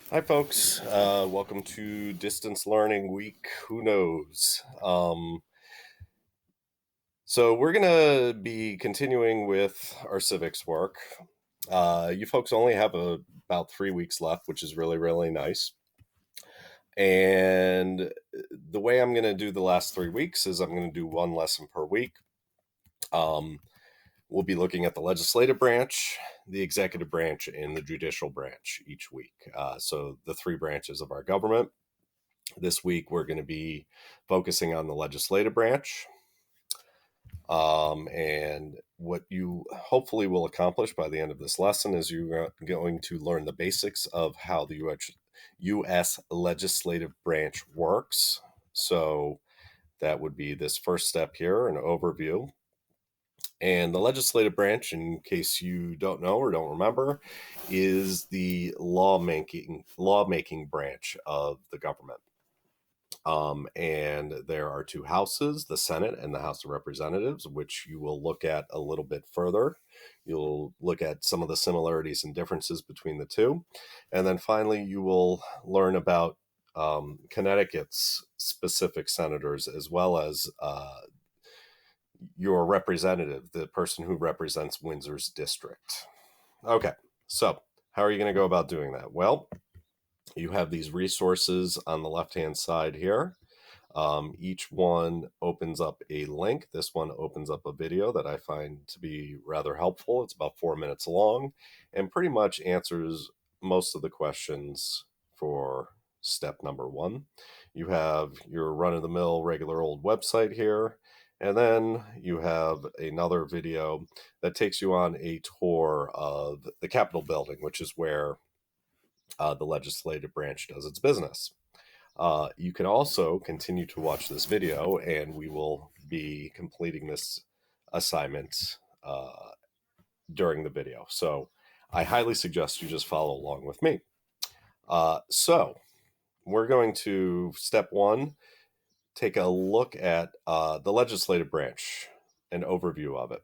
Hi, folks. Welcome to Distance Learning Week. Who knows? So, we're going to be continuing with our civics work. You folks only have about 3 weeks left, which is really, really nice. And the way I'm going to do the last 3 weeks is I'm going to do one lesson per week. We'll be looking at the legislative branch, the executive branch, and the judicial branch each week. So, the three branches of our government. This week, we're going to be focusing on the legislative branch. And what you hopefully will accomplish by the end of this lesson is you're going to learn the basics of how the U.S. legislative branch works. So that would be this first step here, an overview. And the legislative branch, in case you don't know or don't remember, is the lawmaking branch of the government. And there are two houses, the Senate and the House of Representatives, which you will look at a little bit further. You'll look at some of the similarities and differences between the two. And then finally, you will learn about Connecticut's specific senators, as well as your representative, the person who represents Windsor's district. Okay, so how are you going to go about doing that? Well, you have these resources on the left-hand side here. Each one opens up a link. This one opens up a video that I find to be rather helpful. It's about 4 minutes long and pretty much answers most of the questions for step number one. You have your run-of-the-mill regular old website here, and then you have another video that takes you on a tour of the Capitol building, which is where the legislative branch does its business. You can also continue to watch this video, and we will be completing this assignment during the video. So I highly suggest you just follow along with me. So we're going to, step one, take a look at the legislative branch, an overview of it.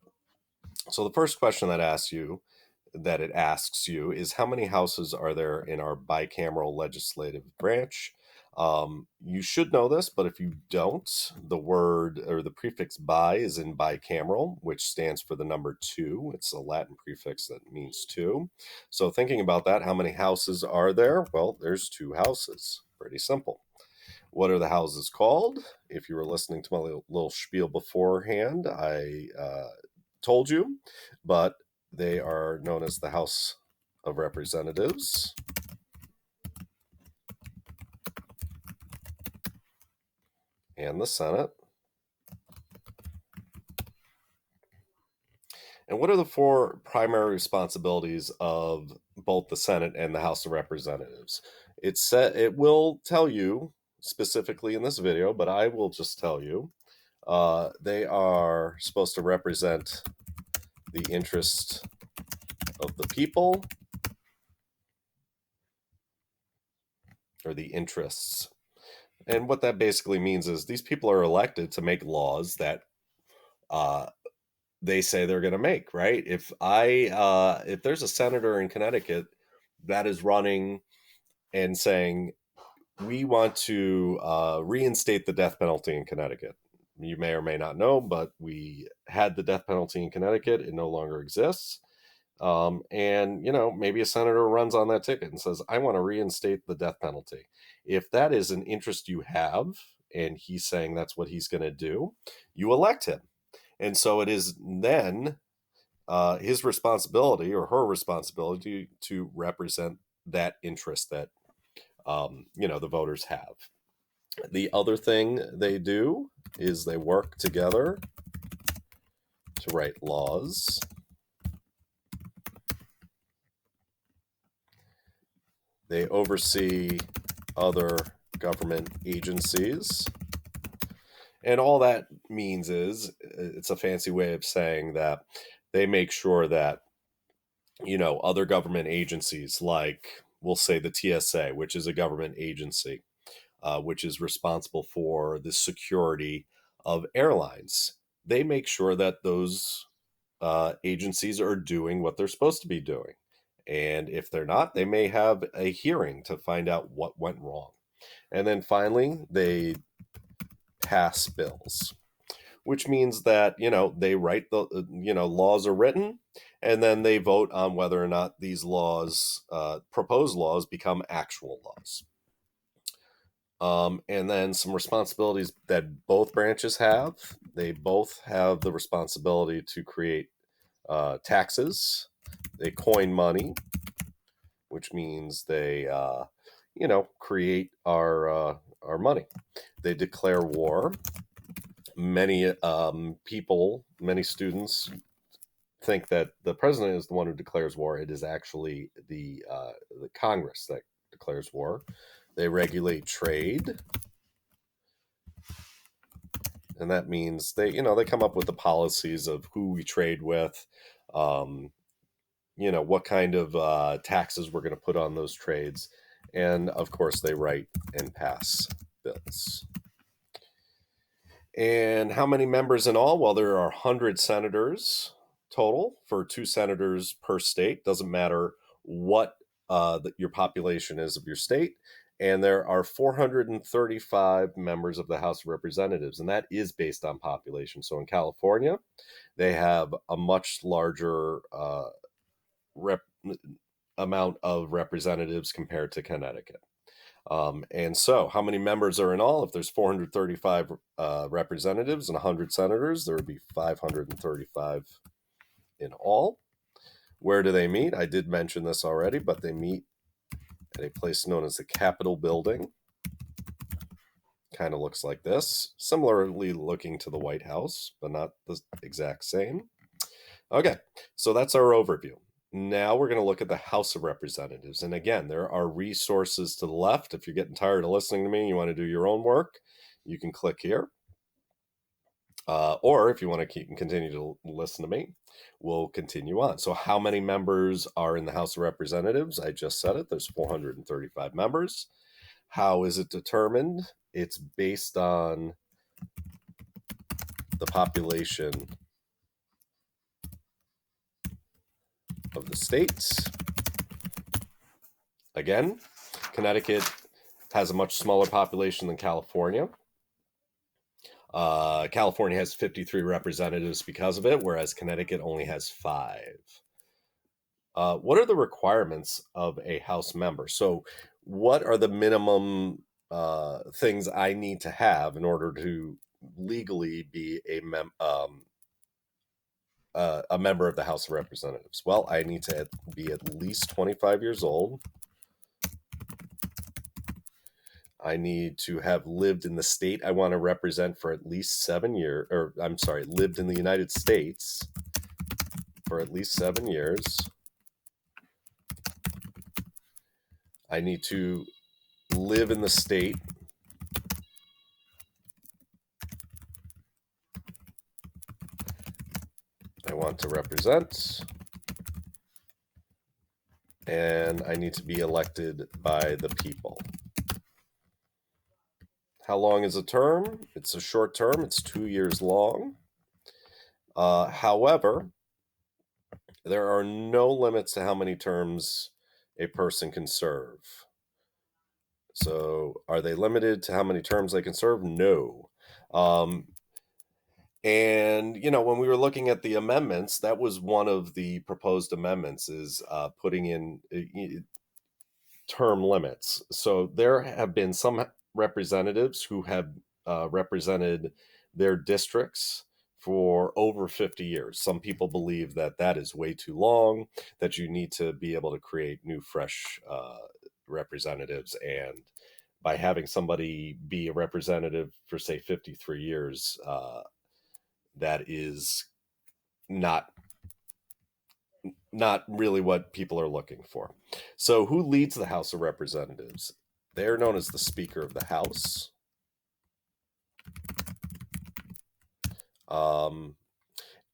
So the first question that it asks you is, how many houses are there in our bicameral legislative branch? You should know this, but if you don't, the word or the prefix bi is in bicameral, which stands for the number 2. It's a Latin prefix that means 2. So thinking about that, how many houses are there? Well, there's 2 houses. Pretty simple. What are the houses called? If you were listening to my little spiel beforehand, I told you, but they are known as the House of Representatives and the Senate. And what are the 4 primary responsibilities of both the Senate and the House of Representatives? It will tell you specifically in this video, but I will just tell you they are supposed to represent the interest of the people, or the interests. And what that basically means is these people are elected to make laws that they say they're going to make, right? If there's a senator in Connecticut that is running and saying, we want to reinstate the death penalty in Connecticut. You may or may not know, but we had the death penalty in Connecticut. It no longer exists. And, maybe a senator runs on that ticket and says, I want to reinstate the death penalty. If that is an interest you have, and he's saying that's what he's going to do, you elect him. And so it is then his responsibility or her responsibility to represent that interest that, the voters have. The other thing they do is they work together to write laws. They oversee other government agencies. And all that means is, it's a fancy way of saying that they make sure that, other government agencies, like we'll say the TSA, which is a government agency, which is responsible for the security of airlines, they make sure that those agencies are doing what they're supposed to be doing. And if they're not, they may have a hearing to find out what went wrong. And then finally, they pass bills, which means that, they write laws are written, and then they vote on whether or not these laws, proposed laws, become actual laws. And then some responsibilities that both branches have. They both have the responsibility to create taxes. They coin money, which means they, create our money. They declare war. Many many students think that the president is the one who declares war. It is actually the Congress that declares war. They regulate trade, and that means they come up with the policies of who we trade with, what kind of taxes we're going to put on those trades, and of course they write and pass bills. And how many members in all? Well, there are 100 senators total, for 2 senators per state. Doesn't matter what your population is of your state. And there are 435 members of the House of Representatives, and that is based on population. So in California, they have a much larger amount of representatives compared to Connecticut. And so how many members are in all? If there's 435 representatives and 100 senators, there would be 535 in all. Where do they meet? I did mention this already, but they meet at a place known as the Capitol Building. Kind of looks like this. Similarly looking to the White House, but not the exact same. Okay, so that's our overview. Now we're going to look at the House of Representatives. And again, there are resources to the left. If you're getting tired of listening to me and you want to do your own work, you can click here. Or if you want to continue to listen to me, we'll continue on. So how many members are in the House of Representatives? I just said it. There's 435 members. How is it determined? It's based on the population of the states. Again, Connecticut has a much smaller population than California. California has 53 representatives because of it, whereas Connecticut only has 5. What are the requirements of a House member? So what are the minimum things I need to have in order to legally be a member of the House of Representatives? Well, I need to be at least 25 years old. I need to have lived in the state I want to represent for at least 7 years, lived in the United States for at least 7 years. I need to live in the state I want to represent. And I need to be elected by the people. How long is a term? It's a short term. It's 2 years long. However, there are no limits to how many terms a person can serve. So are they limited to how many terms they can serve? No. And, when we were looking at the amendments, that was one of the proposed amendments, is putting in term limits. So there have been some representatives who have represented their districts for over 50 years. Some people believe that that is way too long, that you need to be able to create new, fresh representatives. And by having somebody be a representative for, say, 53 years, that is not really what people are looking for. So who leads the House of Representatives? They're known as the Speaker of the House.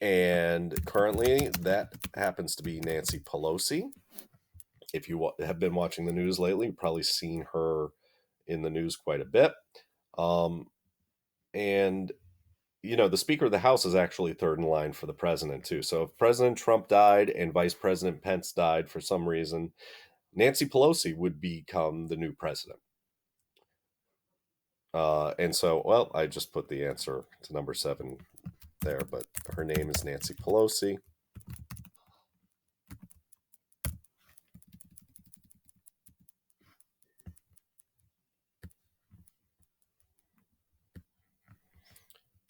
And currently that happens to be Nancy Pelosi. If you have been watching the news lately, you've probably seen her in the news quite a bit. And the Speaker of the House is actually third in line for the president, too. So if President Trump died and Vice President Pence died for some reason, Nancy Pelosi would become the new president. And so, well, I just put the answer to number 7 there, but her name is Nancy Pelosi.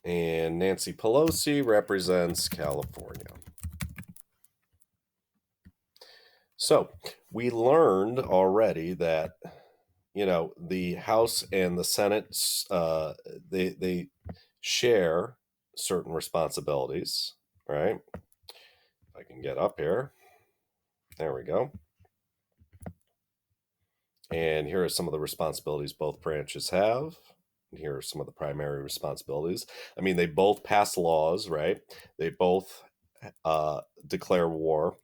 And Nancy Pelosi represents California. So we learned already that, the House and the Senate, they share certain responsibilities, right? If I can get up here. There we go. And here are some of the responsibilities both branches have. And here are some of the primary responsibilities. I mean, they both pass laws, right? They both declare war.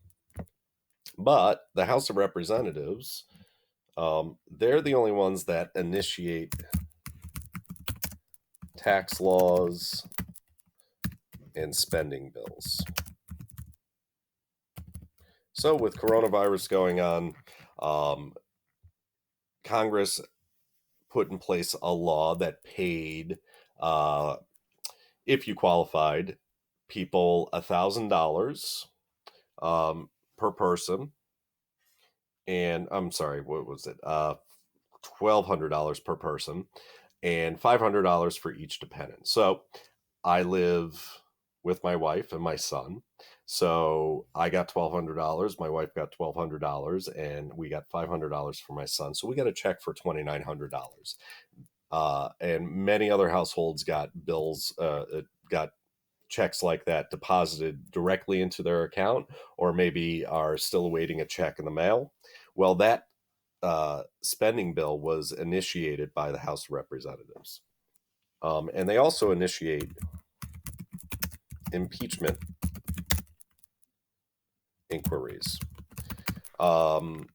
But the House of Representatives, they're the only ones that initiate tax laws and spending bills. So with coronavirus going on, Congress put in place a law that paid, if you qualified, people $1,000 per person. And I'm sorry, what was it? $1,200 per person and $500 for each dependent. So I live with my wife and my son. So I got $1,200. My wife got $1,200, and we got $500 for my son. So we got a check for $2,900. And many other households got bills, got checks like that deposited directly into their account, or maybe are still awaiting a check in the mail. Well, that spending bill was initiated by the House of Representatives. And they also initiate impeachment inquiries. You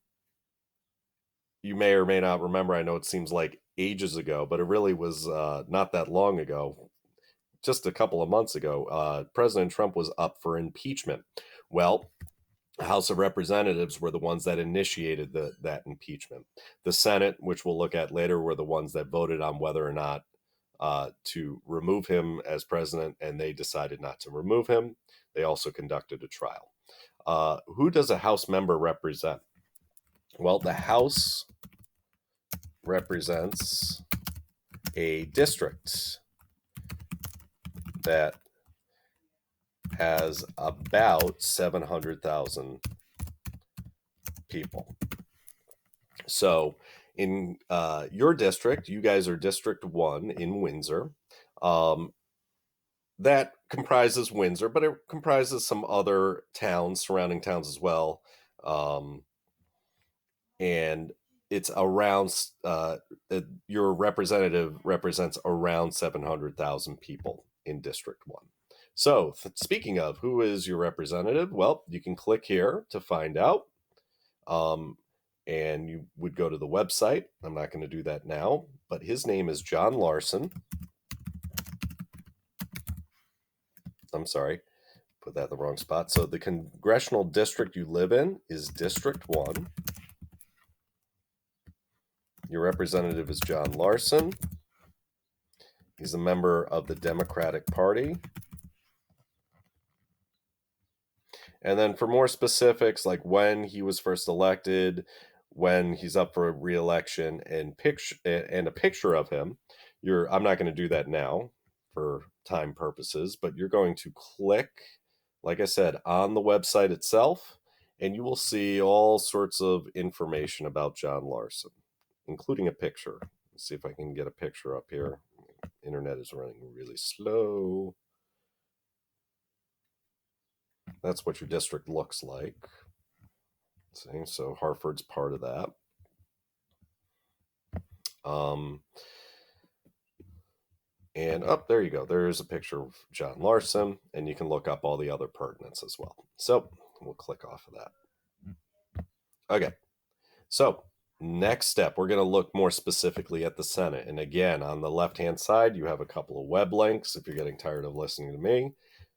may or may not remember, I know it seems like ages ago, but it really was not that long ago. Just a couple of months ago, President Trump was up for impeachment. Well, the House of Representatives were the ones that initiated that impeachment. The Senate, which we'll look at later, were the ones that voted on whether or not to remove him as president, and they decided not to remove him. They also conducted a trial. Who does a House member represent? Well, the House represents a district that has about 700,000 people. So in your district, you guys are District 1 in Windsor. That comprises Windsor, but it comprises some other towns, surrounding towns as well. And it's around, your representative represents around 700,000 people in District 1. So speaking of, who is your representative? Well, you can click here to find out. And you would go to the website. I'm not going to do that now, but his name is John Larson. I'm sorry, put that in the wrong spot. So the congressional district you live in is District 1. Your representative is John Larson. He's a member of the Democratic Party. And then for more specifics, like when he was first elected, when he's up for re-election, and a picture of him, I'm not going to do that now for time purposes, but you're going to click, like I said, on the website itself, and you will see all sorts of information about John Larson, including a picture. Let's see if I can get a picture up here. Internet is running really slow. That's what your district looks like. See, so Hartford's part of that. And there you go. There's a picture of John Larson, and you can look up all the other pertinence as well. So we'll click off of that. Okay. So Next step, we're going to look more specifically at the Senate. And again, on the left-hand side, you have a couple of web links. If you're getting tired of listening to me,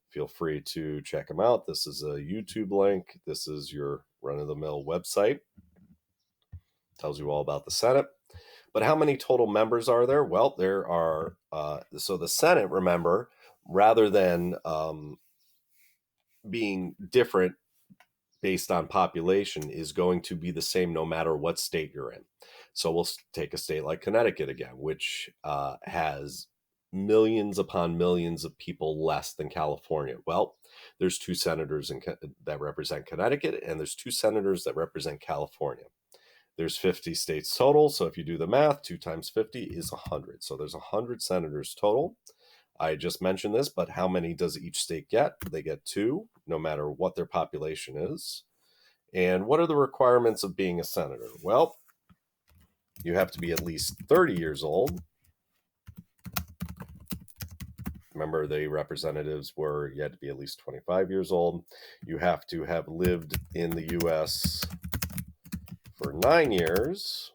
feel free to check them out. This is a YouTube link. This is your run-of-the-mill website. Tells you all about the Senate. But how many total members are there? Well, there are, so the Senate, remember, rather than being different based on population, is going to be the same no matter what state you're in. So we'll take a state like Connecticut again, which has millions upon millions of people less than California. Well, there's 2 senators that represent Connecticut, and there's 2 senators that represent California. There's 50 states total, so if you do the math, 2 times 50 is 100. So there's 100 senators total. I just mentioned this, but how many does each state get? They get 2, no matter what their population is. And what are the requirements of being a senator? Well, you have to be at least 30 years old. Remember, the representatives were, you had to be at least 25 years old. You have to have lived in the U.S. for 9 years,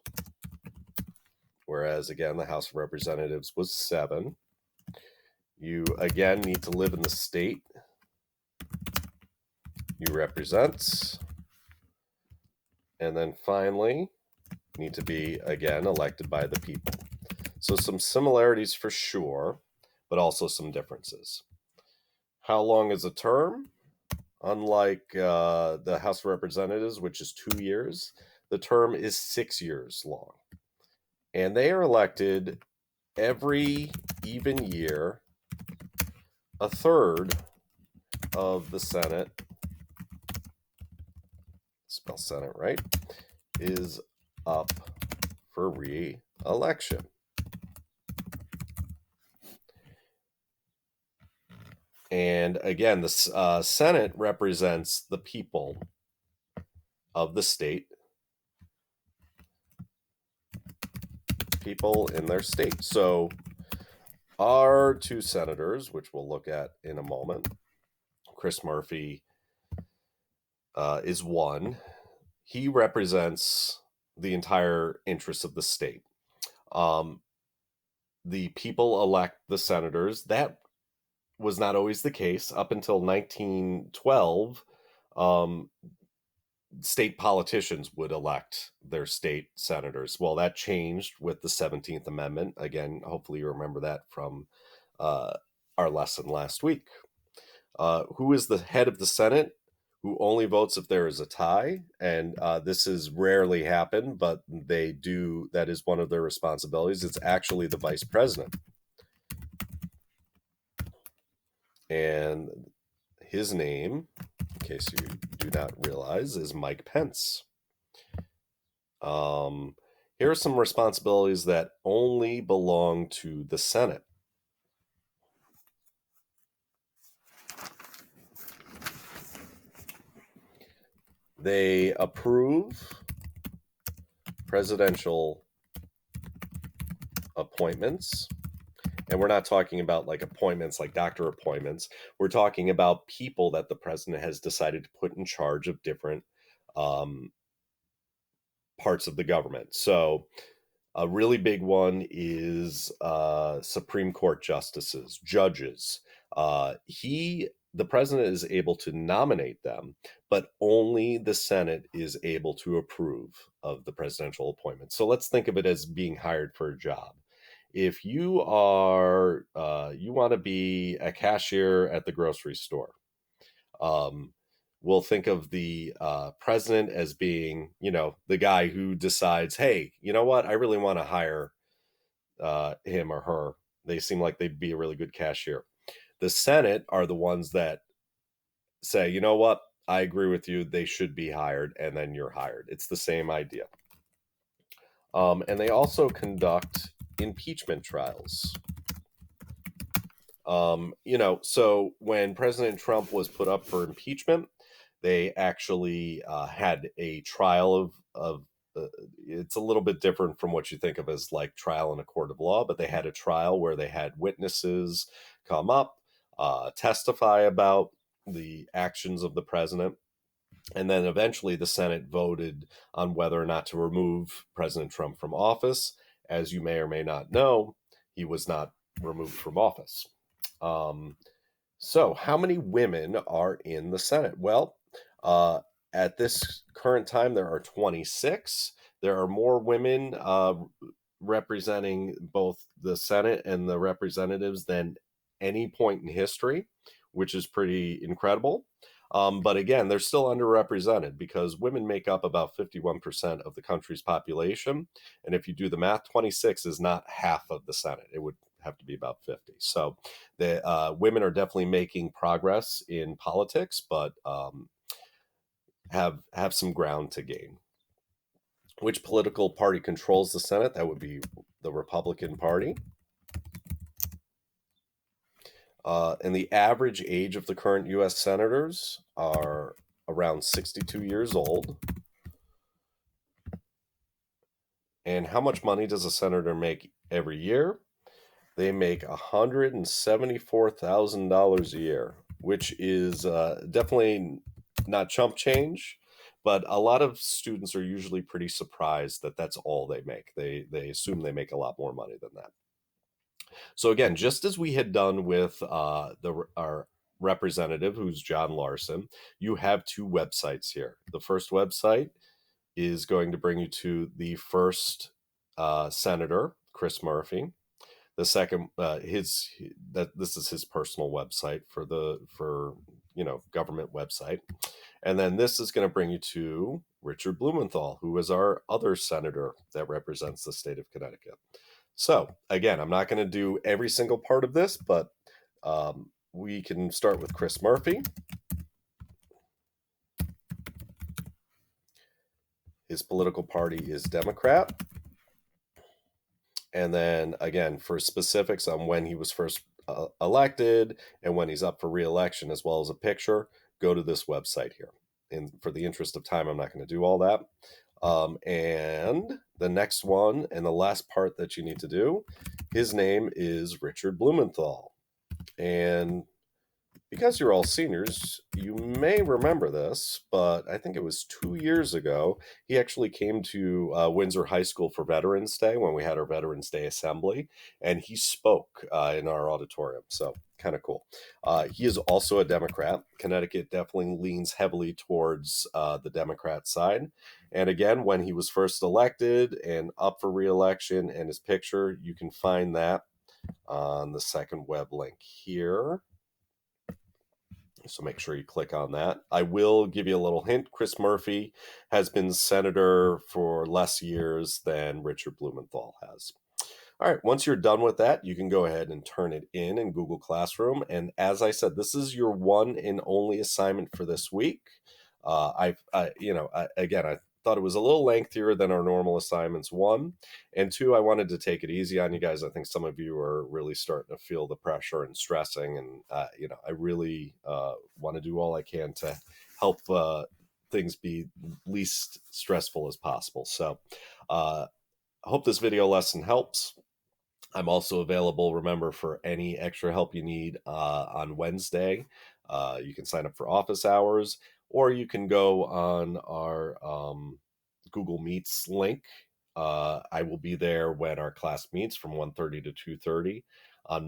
whereas, again, the House of Representatives was 7. You, again, need to live in the state you represent. And then finally, need to be, again, elected by the people. So some similarities for sure, but also some differences. How long is a term? Unlike the House of Representatives, which is 2 years, the term is 6 years long. And they are elected every even year. A third of the Senate, spell Senate right, is up for re-election. And again, the Senate represents the people of the state, people in their state. So our 2 senators, which we'll look at in a moment, Chris Murphy is one. He represents the entire interests of the state. The people elect the senators. That was not always the case. Up until 1912, state politicians would elect their state senators. Well, that changed with the 17th Amendment. Again, hopefully you remember that from our lesson last week. Who is the head of the Senate? Who only votes if there is a tie. And this has rarely happened, but they do. That is one of their responsibilities. It's actually the vice president. And his name, in case you do not realize, is Mike Pence. Here are some responsibilities that only belong to the Senate. They approve presidential appointments. And we're not talking about like appointments, like doctor appointments. We're talking about people that the president has decided to put in charge of different parts of the government. So a really big one is Supreme Court justices, judges. The president is able to nominate them, but only the Senate is able to approve of the presidential appointment. So let's think of it as being hired for a job. If you are, you want to be a cashier at the grocery store, we'll think of the president as being, the guy who decides, hey, you know what? I really want to hire him or her. They seem like they'd be a really good cashier. The Senate are the ones that say, you know what? I agree with you. They should be hired. And then you're hired. It's the same idea. And they also conduct impeachment trials. So when President Trump was put up for impeachment, they actually had a trial of it's a little bit different from what you think of as like trial in a court of law, but they had a trial where they had witnesses come up, testify about the actions of the president. And then eventually the Senate voted on whether or not to remove President Trump from office. As you may or may not know, he was not removed from office. Um, so, how many women are in the Senate? Well, uh, at this current time, there are 26. There are more women representing both the Senate and the representatives than any point in history, which is pretty incredible. But again, they're still underrepresented because women make up about 51% of the country's population. And if you do the math, 26 is not half of the Senate. It would have to be about 50. So the women are definitely making progress in politics, but have some ground to gain. Which political party controls the Senate? That would be the Republican Party. And the average age of the current U.S. senators are around 62 years old. And how much money does a senator make every year? They make $174,000 a year, which is definitely not chump change, but a lot of students are usually pretty surprised that that's all they make. They assume they make a lot more money than that. So again, just as we had done with our representative, who's John Larson, you have two websites here. The first website is going to bring you to the first senator, Chris Murphy. The second, this is his personal website for government website, and then this is going to bring you to Richard Blumenthal, who is our other senator that represents the state of Connecticut. So again, I'm not going to do every single part of this, but we can start with Chris Murphy. His political party is Democrat. And then again, for specifics on when he was first elected and when he's up for re-election, as well as a picture, go to this website here. And for the interest of time, I'm not going to do all that. And the next one and the last part that you need to do, his name is Richard Blumenthal. And because you're all seniors, you may remember this, but I think it was 2 years ago, he actually came to Windsor High School for Veterans Day when we had our Veterans Day assembly, and he spoke in our auditorium. So kind of cool. He is also a Democrat. Connecticut definitely leans heavily towards the Democrat side. And again, when he was first elected and up for re-election and his picture, you can find that on the second web link here. So make sure you click on that. I will give you a little hint. Chris Murphy has been senator for less years than Richard Blumenthal has. All right, once you're done with that, you can go ahead and turn it in Google Classroom. And as I said, this is your one and only assignment for this week. I thought it was a little lengthier than our normal assignments. One, and two, I wanted to take it easy on you guys. I think some of you are really starting to feel the pressure and stressing, and I really want to do all I can to help things be least stressful as possible. So, I hope this video lesson helps. I'm also available, remember, for any extra help you need on Wednesday. You can sign up for office hours, or you can go on our Google Meets link. I will be there when our class meets from 1:30 to 2:30 on